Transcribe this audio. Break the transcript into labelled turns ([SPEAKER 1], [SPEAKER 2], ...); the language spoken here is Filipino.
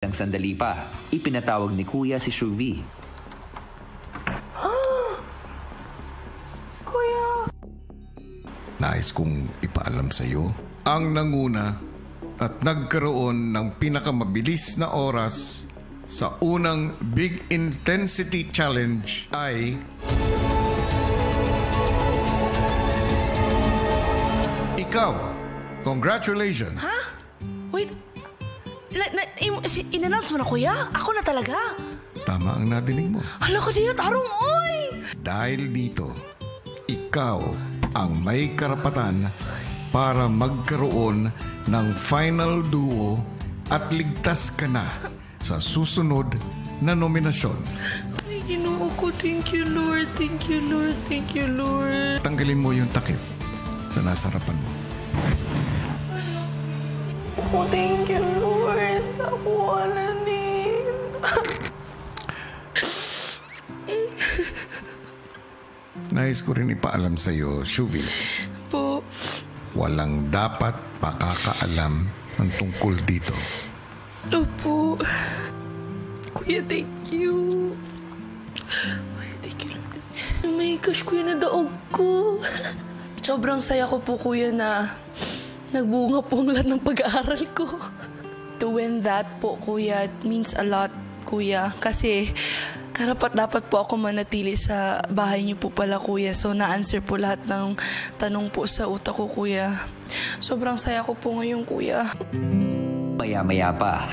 [SPEAKER 1] Ilang sandali pa, ipinatawag ni Kuya si Shuvi.
[SPEAKER 2] Kuya!
[SPEAKER 3] Nais kong ipaalam sa iyo, ang nanguna at nagkaroon ng pinakamabilis na oras sa unang Big Intensity Challenge ay ikaw. Congratulations!
[SPEAKER 2] Ha? Wait, in-announce mo na, kuya? Ako na talaga?
[SPEAKER 3] Tama ang nadinig mo.
[SPEAKER 2] Hala ko diyo, tarong, oy!
[SPEAKER 3] Dahil dito, ikaw ang may karapatan para magkaroon ng final duo at ligtas ka na sa susunod na nominasyon.
[SPEAKER 2] Ay, Ginoo ko, thank you, Lord. Thank you, Lord. Thank you, Lord.
[SPEAKER 3] Tanggalin mo yung takip sa nasa harapan mo.
[SPEAKER 2] Oh, thank you, Lord. Ako alanin.
[SPEAKER 3] Nais ko rin ipaalam sa iyo, Shuvi.
[SPEAKER 2] Po.
[SPEAKER 3] Walang dapat pakakaalam ng tungkol dito.
[SPEAKER 2] Opo. Kuya, thank you. Kuya, thank you, Lord. Oh my gosh, kuya, nadaog ko. Sobrang saya ko po, kuya, na nagbunga po ang lahat ng pag-aaral ko. To win that po, kuya, it means a lot, kuya. Kasi karapat-dapat po ako manatili sa bahay niyo po pala, kuya. So, na-answer po lahat ng tanong po sa utak ko, kuya. Sobrang saya ko po ngayon, kuya.
[SPEAKER 1] Maya-maya pa,